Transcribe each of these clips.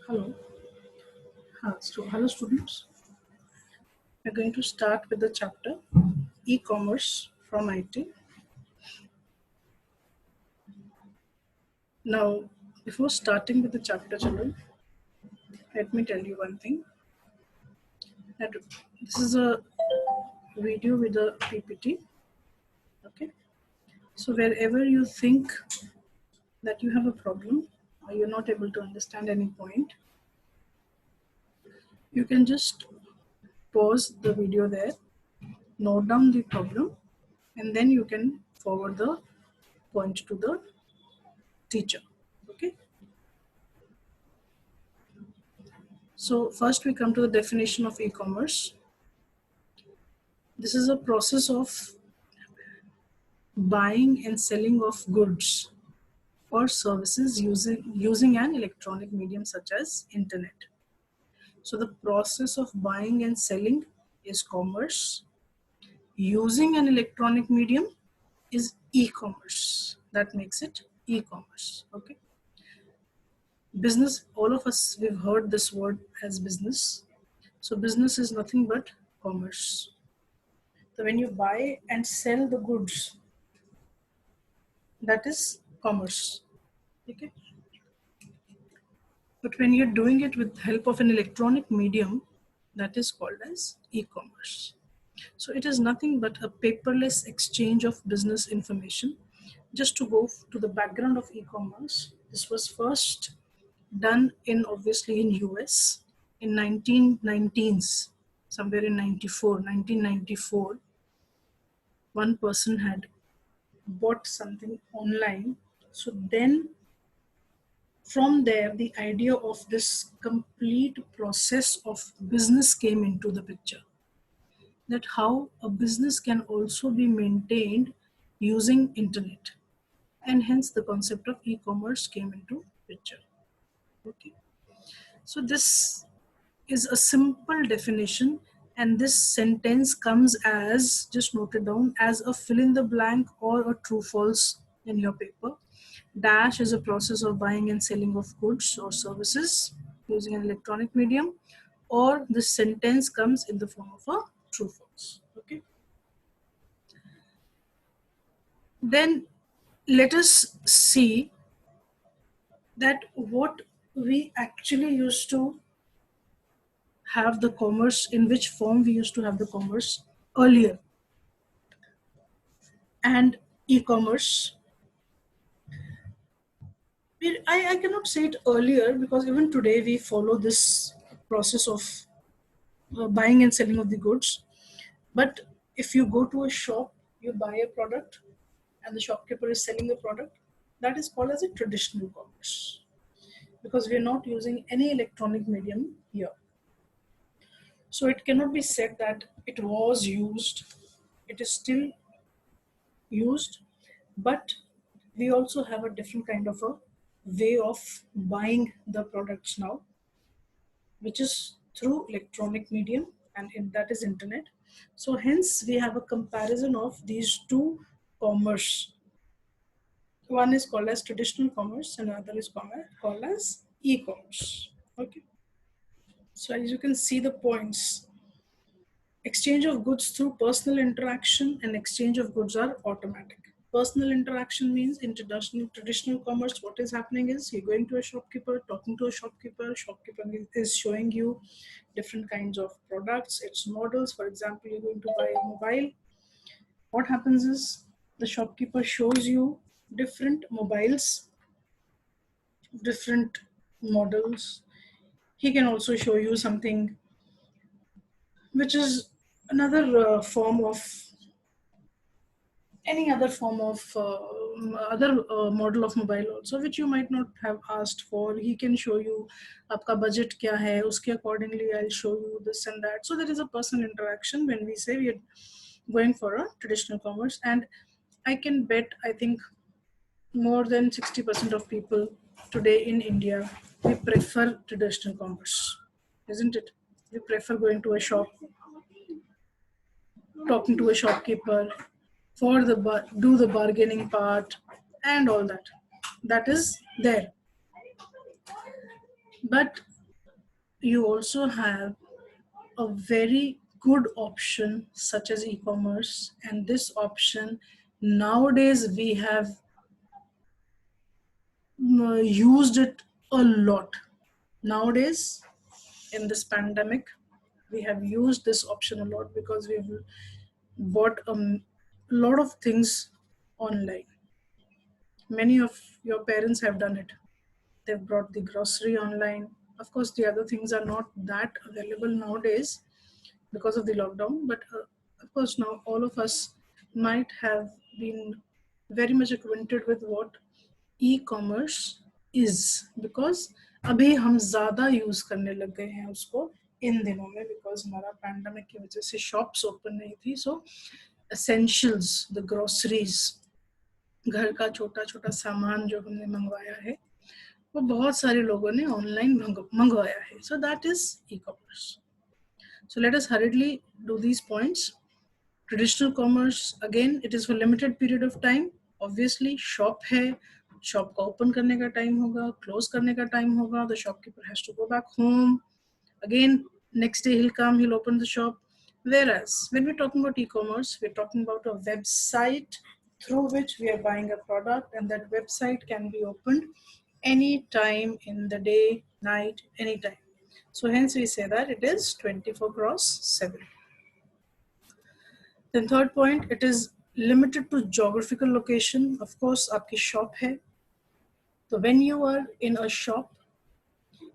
Hello. Hello students. We're going to start with the chapter e-commerce from IT. Now, before starting with the chapter, children, let me tell you one thing. That this is a video with a PPT. Okay. So wherever you think that you have a problem or you're not able to understand any point, you can just pause the video there, note down the problem, and then you can forward the point to the teacher. Okay. So first we come to the definition of e-commerce. This is a process of buying and selling of goods or services using an electronic medium such as internet. So the process of buying and selling is commerce. Using an electronic medium is e-commerce. That makes it e-commerce. Okay. Business, all of us, we've heard this word as business. So business is nothing but commerce. So when you buy and sell the goods, that is commerce. Okay. But when you're doing it with help of an electronic medium, that is called as e-commerce. So it is nothing but a paperless exchange of business information. Just to go to the background of e-commerce, this was first done in obviously in US in 1919s, somewhere in 1994. One person had bought something online. So then from there, the idea of this complete process of business came into the picture. That how a business can also be maintained using internet. And hence the concept of e-commerce came into picture. Okay. So this is a simple definition, and this sentence comes as, just note it down, as a fill in the blank or a true false in your paper. Dash is a process of buying and selling of goods or services using an electronic medium, or the sentence comes in the form of a true false. Okay. Then let us see that what we actually used to have the commerce, in which form we used to have the commerce earlier. And e-commerce, I cannot say it earlier because even today we follow this process of buying and selling of the goods. But if you go to a shop, you buy a product and the shopkeeper is selling the product, that is called as a traditional commerce because we are not using any electronic medium here. So it cannot be said that it was used, it is still used, but we also have a different kind of a way of buying the products now, which is through electronic medium, and that is internet. So hence we have a comparison of these two commerce. One is called as traditional commerce and another is called as e-commerce. Okay. So as you can see the points, exchange of goods through personal interaction and exchange of goods are automatic. Personal interaction means in traditional commerce, what is happening is you're going to a shopkeeper, talking to a shopkeeper, shopkeeper is showing you different kinds of products, its models. For example, you're going to buy a mobile. What happens is the shopkeeper shows you different mobiles, different models. He can also show you something which is another form of any other form of other model of mobile also, which you might not have asked for. He can show you आपका budget क्या है, उसके accordingly I'll show you this and that. So there is a personal interaction when we say we are going for a traditional commerce. And I can bet, I think more than 60% of people today in India, we prefer traditional commerce, isn't it? We prefer going to a shop, talking to a shopkeeper for the do the bargaining part and all that is there. But you also have a very good option such as e-commerce, and this option nowadays we have used it a lot. Nowadays in this pandemic we have used this option a lot because we've bought a lot of things online. Many of your parents have done it. They've brought the grocery online. Of course the other things are not that available nowadays because of the lockdown, but of course now all of us might have been very much acquainted with what e-commerce is, because अभी हम ज़्यादा use करने लग गए हैं उसको इन दिनों में, बिकॉज हमारा पैंडमिक की वजह से शॉप्स ओपन नहीं थी. सो एसेंशियल्स, द ग्रोसरीज, घर का छोटा छोटा सामान जो हमने मंगवाया है वो बहुत सारे लोगों ने ऑनलाइन मंगवाया है. So that is e commerce. So let us hurriedly do these points. Traditional commerce, again, it is for limited period of time. Obviously, shop है, shop का open करने का time होगा, close करने का time होगा. The shopkeeper has to go back home. Again, next day he'll come, he'll open the shop. Whereas when we're talking about e-commerce, we're talking about a website through which we are buying a product, and that website can be opened any time in the day, night, anytime. So hence we say that it is 24 cross 7. Then third point, it is limited to geographical location. Of course, आपकी shop है. So when you are in a shop,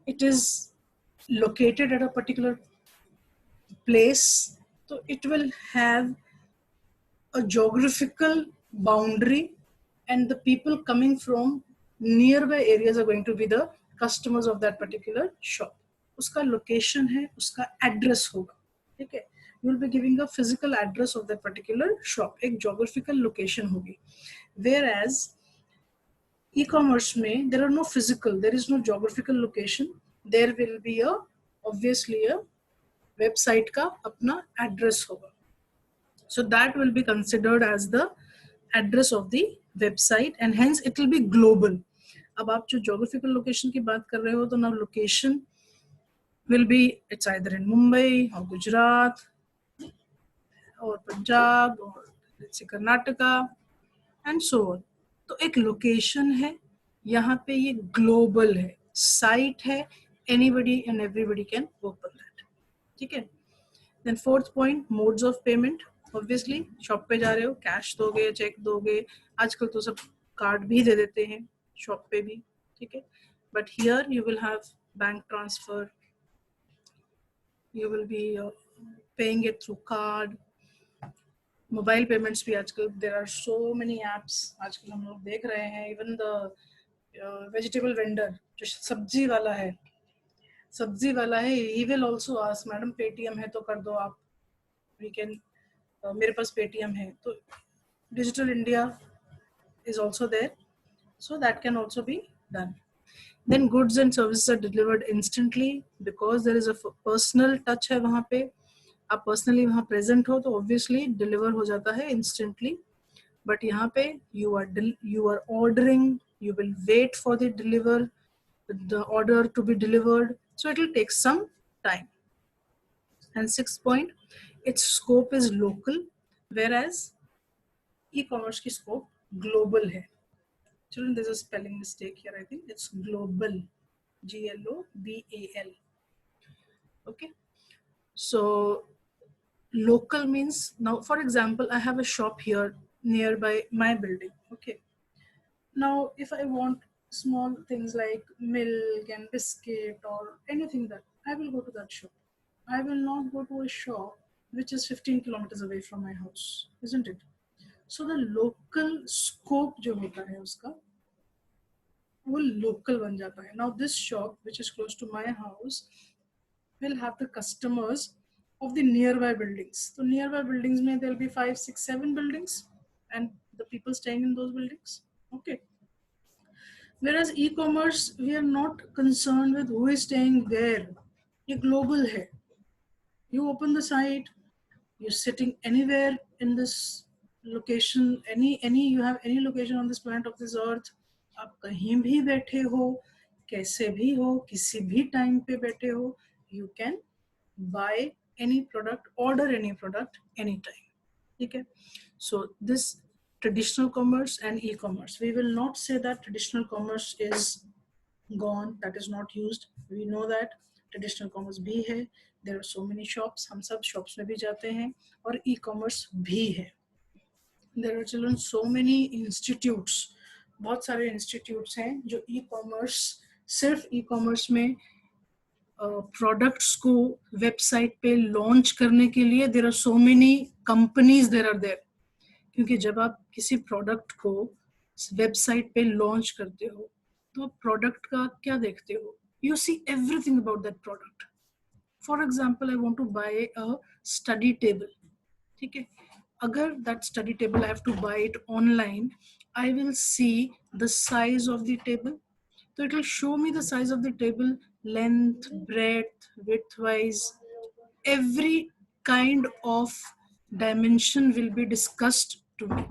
it is located at a particular place. So it will have a geographical boundary, and the people coming from nearby areas are going to be the customers of that particular shop. उसका location है, उसका address होगा. ठीक है, you will be giving a physical address of that particular shop. एक geographical location होगी. Whereas e-commerce में there are no physical, there is no geographical location. There will be a obviously a website का अपना address होगा. So that will be considered as the address of the website, and hence it will be global. अब आप जो geographical location की बात कर रहे हो, तो now location will be, it's either in Mumbai or Gujarat or Punjab or let's say Karnataka and so on. तो एक location है, यहाँ पे ये global है, site है, anybody and everybody can open that. ठीक है. Then fourth point, modes of payment. Obviously shop पे जा रहे हो, कैश दोगे, चेक दोगे, आजकल तो सब कार्ड भी दे देते हैं शॉप पे भी. ठीक है, but here you will have bank transfer, you will be paying it through card. Mobile payments भी आजकल, there are so many apps आजकल हम लोग देख रहे हैं. इवन द वेजिटेबल वेंडर जो सब्जी वाला है, he will also ask, madam Paytm है तो कर दो आप. वी कैन, मेरे पास पेटीएम है. तो digital India is also there, so that can also be done. Then goods and services are delivered instantly because there is a personal touch है वहाँ पे. आप personally वहाँ present हो तो obviously deliver हो जाता है instantly. But यहाँ पे you are ordering, you will wait for the order to be delivered, so it will take some time. And sixth point, its scope is local, whereas e-commerce की scope global है. Children, there's a spelling mistake here. I think it's global, global. Okay, so local means, now for example I have a shop here nearby my building. Okay, now if I want small things like milk and biscuit or anything, that I will go to that shop. I will not go to a shop which is 15 kilometers away from my house, isn't it? So the local scope जो होता है उसका वो local बन जाता है. Now this shop which is close to my house will have the customers of the nearby buildings. So nearby buildings में there will be 5, 6, 7 buildings and the people staying in those buildings. Okay. Whereas e-commerce, we are not concerned with who is staying where. ये global है. You open the site, you're sitting anywhere in this location, any you have any location on this planet of this earth. आप कहीं भी बैठे हो, कैसे भी हो, किसी भी टाइम पे बैठे हो, you can buy any product, order any product anytime. Okay, so this traditional commerce and e-commerce, we will not say that traditional commerce is gone, that is not used. We know that traditional commerce भी है, there are so many shops, हम सब shops में भी जाते हैं, और e-commerce भी है. There are children so many institutes, बहुत सारे institutes हैं जो e-commerce, सिर्फ e-commerce में प्रोडक्ट्स को वेबसाइट पे लॉन्च करने के लिए there are so many companies there are there. क्योंकि जब आप किसी प्रोडक्ट को वेबसाइट पे लॉन्च करते हो तो आप प्रोडक्ट का क्या देखते हो, you see everything about that product. For example, I want to buy a study table. ठीक है, अगर that study table I have to buy it online, I will see the size of the table. So it will show me the size of the table, length, breadth, width wise. Every kind of dimension will be discussed to me.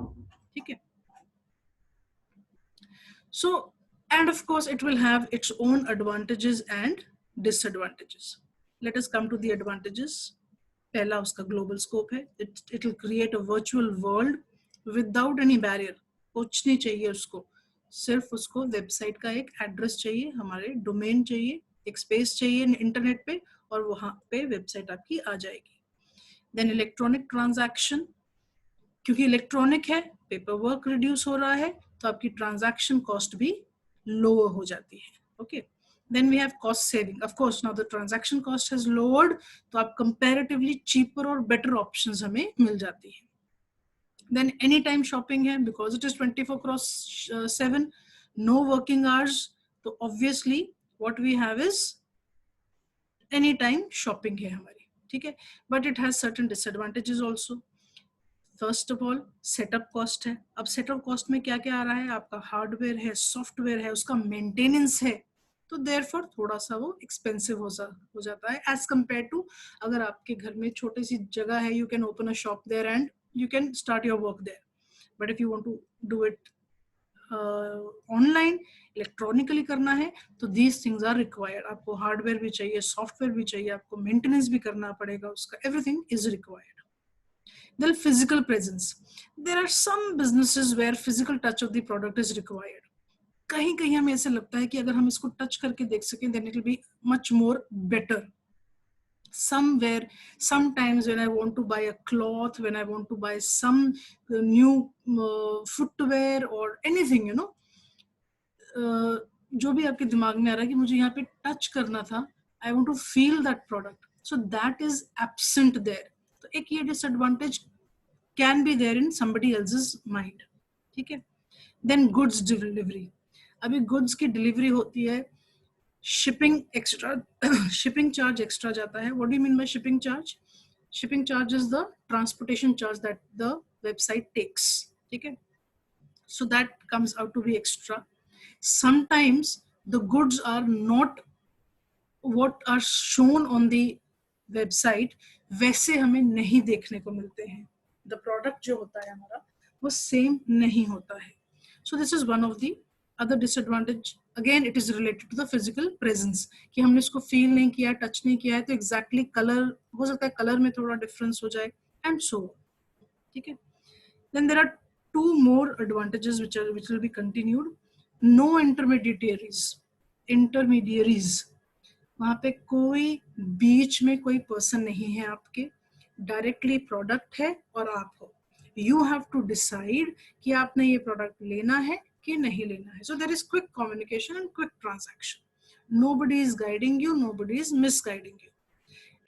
Okay. So, and of course, it will have its own advantages and disadvantages. Let us come to the advantages. पहला उसका global scope है. It will create a virtual world without any barrier. कुछ नहीं चाहिए उसको, सिर्फ उसको website का एक एड्रेस चाहिए, हमारे डोमेन चाहिए, एक स्पेस चाहिए इंटरनेट पे, और वहां पे वेबसाइट आपकी आ जाएगी. देन इलेक्ट्रॉनिक ट्रांजैक्शन, क्योंकि इलेक्ट्रॉनिक है, पेपर वर्क रिड्यूस हो रहा है, तो आपकी ट्रांजैक्शन कॉस्ट भी लोअर हो जाती है. Okay, then we have cost saving. Of course now the transaction cost has lowered, तो आप कंपैरेटिवली चीपर और बेटर ऑप्शंस हमें मिल जाती है. Then anytime shopping है, because it is 24/7, no working hours. So obviously what we have is anytime shopping है हमारी. ठीक है, but it has certain disadvantages also. First of all, setup cost है. अब setup cost में क्या क्या आ रहा है, आपका हार्डवेयर है, सॉफ्टवेयर है, उसका मेंटेनेंस है, तो देयरफॉर थोड़ा सा वो एक्सपेंसिव हो जाता है एज कम्पेयर टू अगर आपके घर में छोटी सी जगह है, you can open a shop there and you can start your work there. But if you want to do it online, electronically करना है, तो these things are required. आपको हार्डवेयर भी चाहिए, सॉफ्टवेयर भी चाहिए, आपको मेंटेनेंस भी करना पड़ेगा उसका, everything is required. Then physical presence. There are some businesses where physical touch of the product is required. कहीं कहीं हमें ऐसे लगता है कि अगर हम इसको टच करके देख सकें, then it will be much more better. Somewhere, sometimes when I want to buy a cloth, when I want to buy some new footwear or anything, you know, जो भी आपके दिमाग में आ रहा है कि मुझे यहाँ पे टच करना था, I want to feel that product, so that is absent there. तो एक ये disadvantage can be there in somebody else's mind. ठीक है. Then goods delivery. अभी goods की delivery होती है, shipping extra shipping charge extra जाता है. What do you mean by shipping charge? Shipping charge is the transportation charge that the website takes. ठीक है, so that comes out to be extra. Sometimes the goods are not what are shown on the website, वैसे हमें नहीं देखने को मिलते हैं. The product जो होता है हमारा वो same नहीं होता है. So this is one of the other disadvantage. Again, it is related to the physical presence, कि हमने इसको feel नहीं किया, touch नहीं किया है, तो exactly color हो सकता है, color में थोड़ा difference हो जाए, and so on. ठीक है. Then there are two more advantages which will be continued. No intermediaries. वहां पे कोई बीच में कोई पर्सन नहीं है, आपके डायरेक्टली प्रोडक्ट है और आप हो. यू हैव टू डिसाइड कि आपने ये प्रोडक्ट लेना है कि नहीं लेना है. So there is quick communication and quick transaction. Nobody is guiding you, nobody is misguiding you.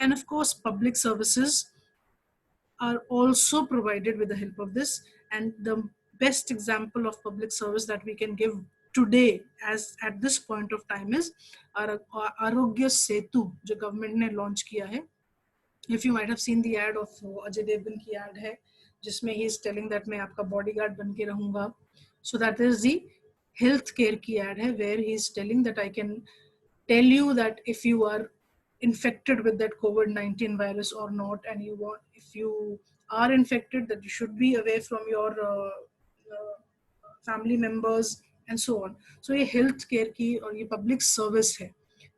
And of course, public services are also provided with the help of this. And the best example of public service that we can give today as at this point of time is Arogya Setu, जो government ने launch किया है. If you might have seen the ad of Ajay Devgan की ad है, जिसमें he is telling that मैं आपका bodyguard बन के रहूँगा. So that is the healthcare की ad है, where he is telling that I can tell you that if you are infected with that COVID-19 virus or not, and if you are infected, that you should be away from your family members and so on. So ये health care की और ये public service है.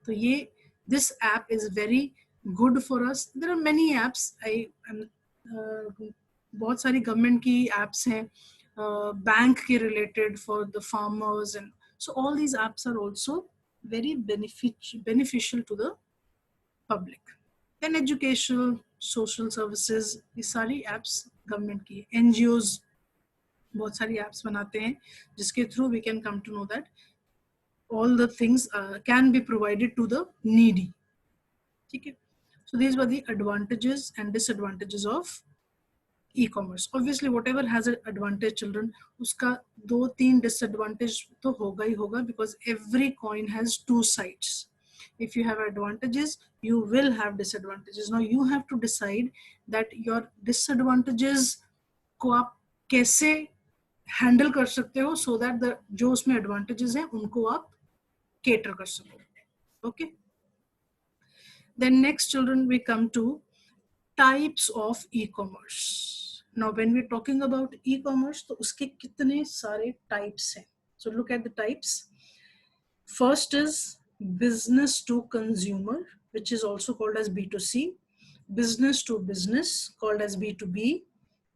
तो ये This app is very good for us. There are many apps. बहुत सारी government की apps हैं, बैंक के related for the farmers, and so all these apps are also very beneficial to the public. Then educational, social services, ये सारी apps government की, NGOs बहुत सारी apps बनाते हैं जिसके through we can come to know that all the things can be provided to the needy. Okay, so these were the advantages and disadvantages of e-commerce. Obviously whatever has an advantage children, uska do teen disadvantage to hoga hi hoga, because every coin has two sides. If you have advantages, you will have disadvantages. Now you have to decide that your disadvantages को आप कैसे handle कर सकते हो, so that the जो उसमें advantages हैं उनको आप cater कर सको. Okay, then next children we come to types of e-commerce. Now when we're talking about e-commerce, तो उसके कितने सारे types हैं. So look at the types. First is business to consumer, which is also called as B2C. Business to business, called as B2B.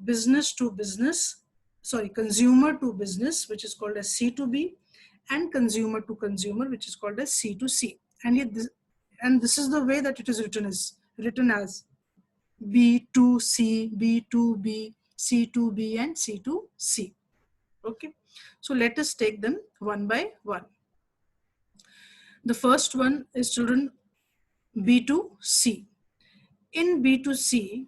Business to business, sorry, consumer to business, which is called as C2B. And consumer to consumer, which is called as C2C. And this is the way that it is written as B2C, B2B, C2B, and C2C. Okay, so let us take them one by one. The first one is children B2C. In B2C,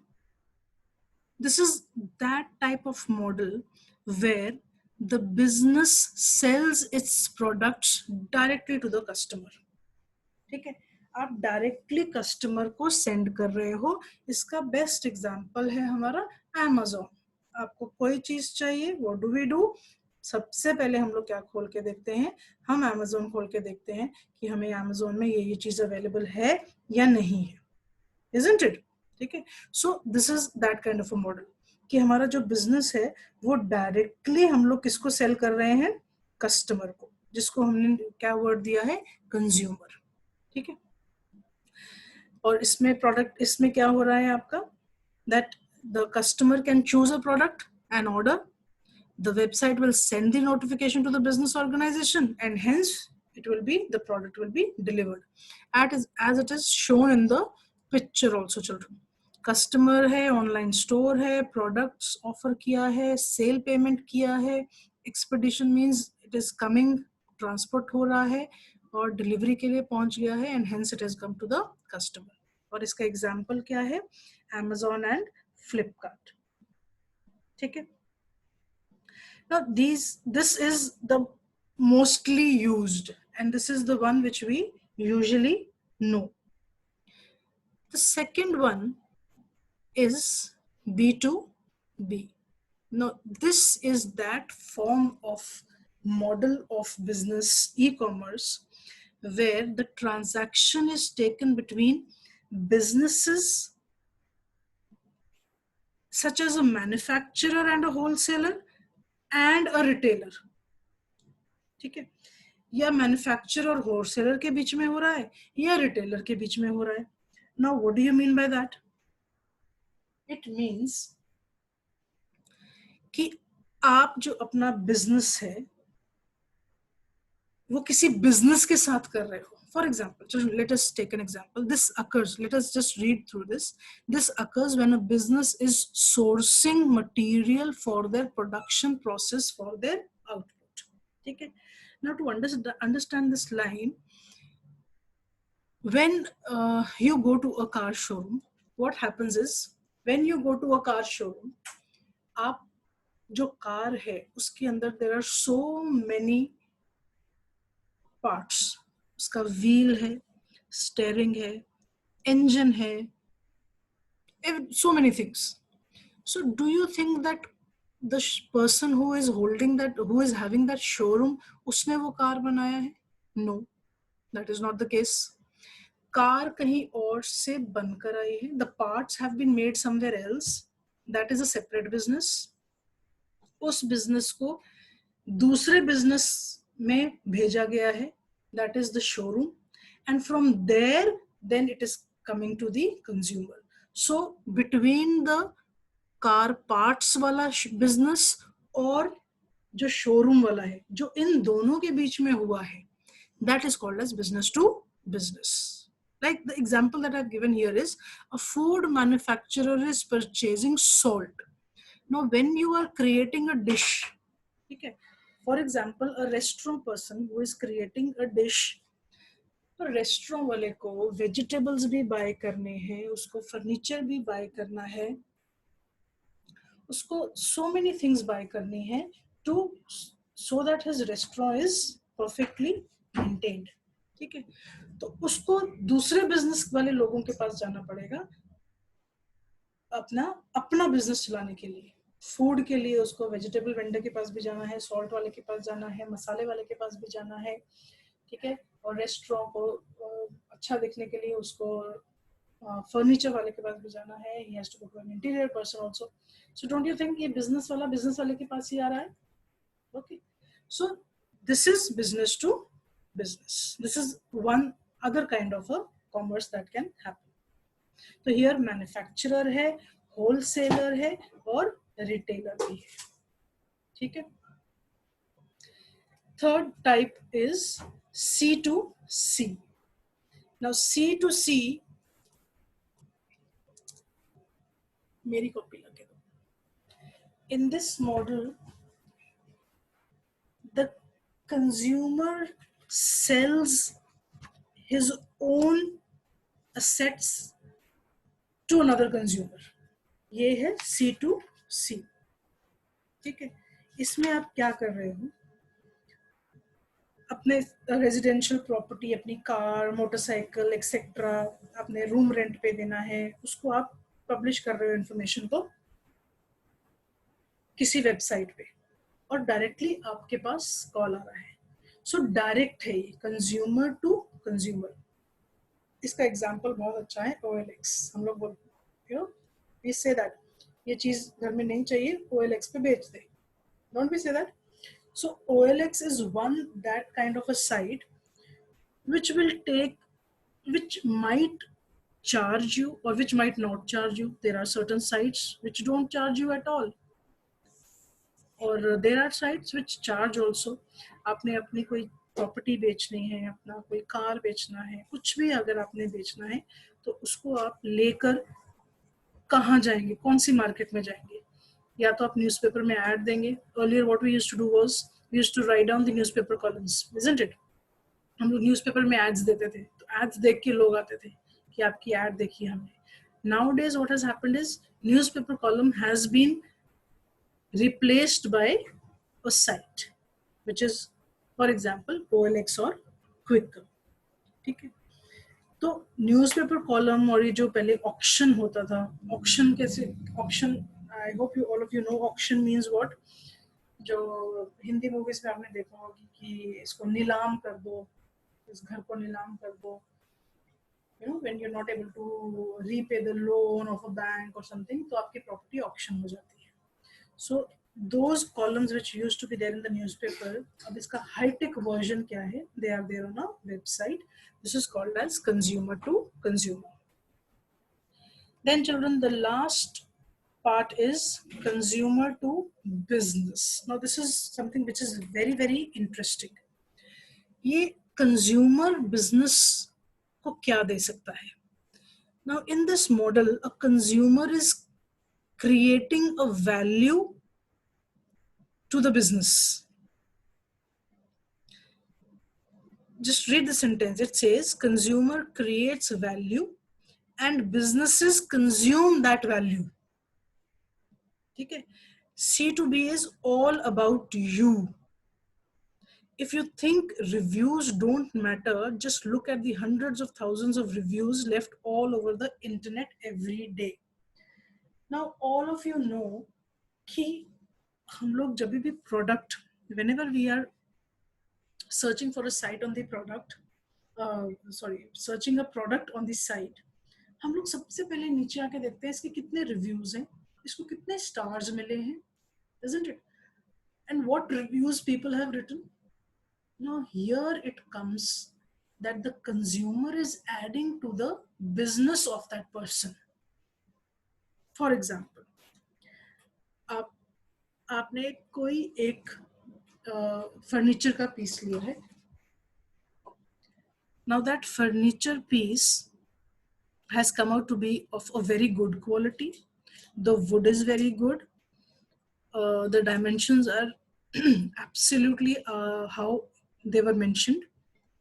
this is that type of model where the business sells its products directly to the customer. ठीक है, आप directly customer को send कर रहे हो. इसका best example है हमारा Amazon. आपको कोई चीज चाहिए, व्हाट डू वी डू? सबसे पहले हम लोग क्या खोल के देखते हैं? हम Amazon खोल के देखते हैं कि हमें Amazon में ये चीज अवेलेबल है या नहीं है. Isn't it? ठीक है, so this is that kind of a model कि हमारा जो बिजनेस है वो डायरेक्टली हम लोग किसको सेल कर रहे हैं? कस्टमर को, जिसको हमने क्या वर्ड दिया है? कंज्यूमर. ठीक है, और इसमें प्रोडक्ट, इसमें क्या हो रहा है आपका? That the customer can choose a product and order. The website will send the notification to the business organization, and hence the product will be delivered as it is shown in the picture also children. Customer है, online store है, products offer किया है, cell payment किया है, expedition means it is coming, transport हो रहा है और डिलीवरी के लिए पहुंच गया है, and hence it has come to the customer. और इसका एग्जांपल क्या है? Amazon and Flipkart. ठीक है, now this is the mostly used, and this is the one which we usually know. The second one is B2B. Now this is that form of model of business e-commerce where the transaction is taken between businesses such as a manufacturer and a wholesaler and a retailer. ठीक है, या manufacturer और wholesaler के बीच में हो रहा है या रिटेलर के बीच में हो रहा है. Now what do you mean by that? It means कि आप जो अपना बिजनेस है वो किसी बिजनेस के साथ कर रहे हो. For example, let us take an example. This occurs, let us just read through this. This occurs when a business is sourcing material for their production process for their output. Okay? Now to understand this line, when you go to a car showroom, what happens is, when you go to a car showroom, आप जो car है उसके अंदर there are so many parts. उसका wheel है, steering है, engine है, so many things. So do you think that the person who is holding that, who is having that showroom, उसने वो कार बनाया है? No, that is not the case. Car कहीं और से बनकर आई है. The parts have been made somewhere else. That is a separate business. उस बिजनेस को दूसरे बिजनेस में भेजा गया है. That is the showroom, and from there then it is coming to the consumer. So between the car parts वाला business और जो शोरूम वाला है, जो इन दोनों के बीच में हुआ है, that is called as business to business. Like the example that I've given here is a food manufacturer is purchasing salt. Now when you are creating a dish, okay, for example a restaurant person who is creating a dish, तो restaurant वाले को vegetables भी bye करने हैं, उसको furniture भी bye करना है, उसको so many things buy करनी है to so that his restaurant is perfectly maintained. ठीक है, तो उसको दूसरे बिजनेस वाले लोगों के पास जाना पड़ेगा अपना अपना बिजनेस चलाने के लिए. फूड के लिए उसको वेजिटेबल वेंडर के पास भी जाना है, सॉल्ट वाले के पास जाना है, मसाले वाले के पास भी जाना है. ठीक है, और रेस्टोरेंट को अच्छा दिखने के लिए उसको फर्नीचर वाले के पास भी जाना है. he has to go to an interior person also. So don't you think ये बिजनेस वाले के पास ही आ रहा है? Okay, so this is business to business. This is one other kind of a commerce that can happen. तो here manufacturer है, wholesaler है और retailer भी है. ठीक है. Third type is C to C. Now C to C, मेरी copy लगे दो. In this model, the consumer sells his own assets to another consumer. ये है C to C. ठीक है, इसमें आप क्या कर रहे हो, अपने रेजिडेंशियल प्रॉपर्टी, अपनी कार, मोटरसाइकिल एक्सेट्रा, अपने रूम रेंट पे देना है, उसको आप पब्लिश कर रहे हो इन्फॉर्मेशन को किसी वेबसाइट पे, और डायरेक्टली आपके पास कॉल आ रहा है. सो डायरेक्ट है ये, कंज्यूमर टू कंज्यूमर. इसका एग्जांपल बहुत अच्छा है OLX. हम लोग बोलते हो वी से दैट ये चीज घर में नहीं चाहिए, OLX पे बेच दे. Don't we say that? So OLX is one that kind of a site which will take, which might charge you or which might not charge you. There are certain sites which don't charge you at all, or there are sites which charge also. आपने अपनी कोई property बेचनी है, अपना कोई car बेचना है, कुछ भी अगर आपने बेचना है, तो उसको आप लेकर कहाँ जाएंगे, कौन सी मार्केट में जाएंगे? या तो आप न्यूज़पेपर में ऐड देंगे. Earlier what we used to do was we used to write down the newspaper columns, isn't it? हम लोग न्यूज़पेपर में एड्स देते थे, तो एड्स देख के लोग आते थे कि आपकी एड देखी हमने. Nowadays what has happened is newspaper column has been replaced by a site which is for example OLX or Quicker. ठीक है, तो न्यूज़पेपर कॉलम और ये जो पहले ऑक्शन होता था, ऑक्शन कैसे, auction, I hope you all of you know auction means what. जो हिंदी मूवीज में आपने देखा होगी कि इसको नीलाम कर दो, इस घर को नीलाम कर दो, you know when you're not able to repay the loan of a bank or something, तो आपकी प्रॉपर्टी ऑक्शन हो जाती है. So those columns which used to be there in the newspaper, अब इसका high-tech version क्या है? They are there on a website. This is called as consumer to consumer. Then children, the last part is consumer to business. Now this is something which is very very interesting. ये consumer business को क्या दे सकता है? Now in this model, a consumer is creating a value to the business. Just read the sentence. It says consumer creates value and businesses consume that value. ठीक है, C2B is all about you. If you think reviews don't matter, just look at the hundreds of thousands of reviews left all over the internet every day. Now all of you know कि हम लोग जब भी product, whenever we are searching for a site on the product, searching a product on the site, हम लोग सबसे पहले नीचे आके देखते हैं इसके कितने रिव्यूज हैं, इसको कितने स्टार्स मिले हैं, isn't it? And what reviews people have written. Now here it comes that the consumer is adding to the business of that person. For example, आप आपने कोई एक फर्नीचर का पीस लिया है. Now that furniture piece has come out to be of a very good quality. The wood is very good. The dimensions are absolutely how they were mentioned.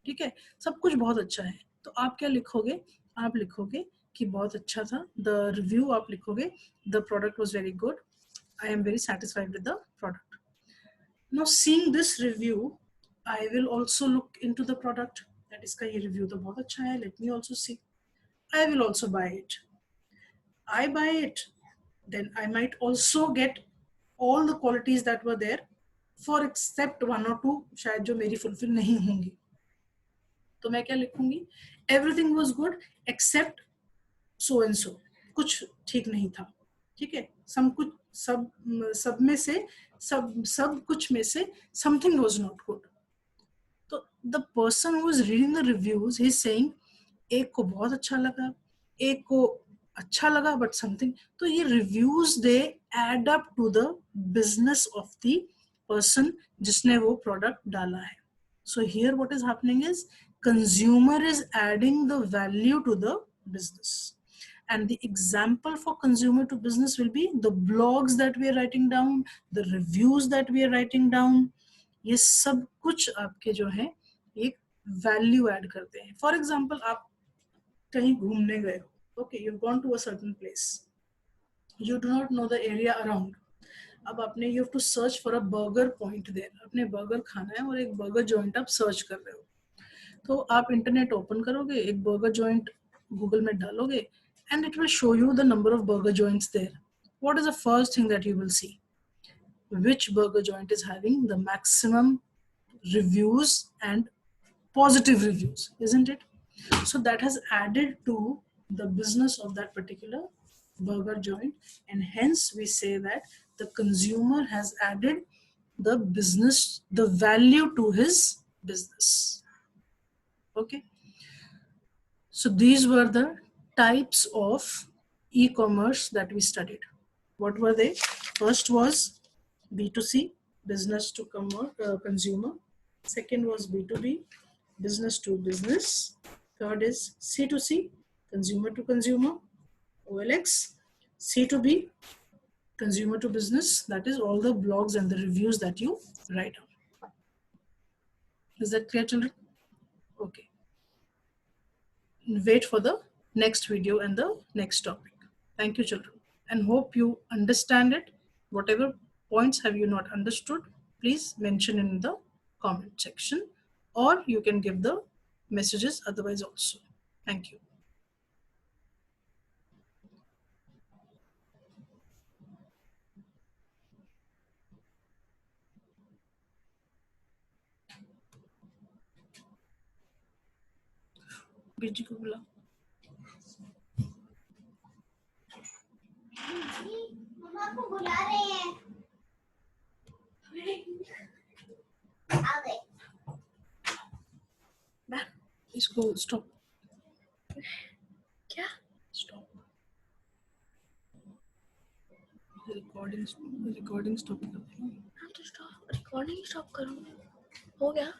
ठीक है, सब कुछ बहुत अच्छा है. तो आप क्या लिखोगे? आप लिखोगे कि बहुत अच्छा था. The review आप लिखोगे the product was very good. I am very satisfied with the product. Now seeing this review, I will also look into the product. That इसका ये review तो बहुत अच्छा है. Let me also see. I will also buy it. I buy it, then I might also get all the qualities that were there, for except one or two शायद जो मेरी fulfill नहीं होंगी. तो मैं क्या लिखूंगी? Everything was good except so and so. कुछ ठीक नहीं था. ठीक है, सब में से सब कुछ में से something was not good. तो the person who is reading the reviews, he is saying एक को बहुत अच्छा लगा, एक को अच्छा लगा बट समथिंग. तो ये reviews they add up to the business of the person जिसने वो प्रोडक्ट डाला है. So here what is happening is consumer is adding the value to the business. And the example for consumer to business will be the blogs that we are writing down, the reviews that we are writing down. ये सब कुछ आपके जो है एक value add करते हैं. For example आप कहीं घूमने गए हो. Okay, you've gone to a certain place. You do not know the area around. अब आपने you have to search for a burger point there. आपने बर्गर खाना है और एक बर्गर जॉइंट आप सर्च कर रहे हो. तो आप इंटरनेट ओपन करोगे, एक बर्गर जॉइंट गूगल में डालोगे and it will show you the number of burger joints there. What is the first thing that you will see? Which burger joint is having the maximum reviews and positive reviews, isn't it? So that has added to the business of that particular burger joint, and hence we say that the consumer has added the business, the value to his business. Okay, so these were the types of e-commerce that we studied. What were they? First was B2C, business to consumer. Second was B2B, business to business. Third is C2C, consumer to consumer. OLX, C2B, consumer to business. That is all the blogs and the reviews that you write on. Is that clear, children? Okay. Wait for the next video and the next topic. Thank you, children, and hope you understand it. Whatever points have you not understood, please mention in the comment section, or you can give the messages otherwise also. Thank you. बीजी को बुला. मम्मा को बुला रहे हैं. आ गए. इसको stop. क्या? Stop. Recording stop कर दे. हाँ तो स्टॉप, रिकॉर्डिंग स्टॉप करूँगी. हो गया.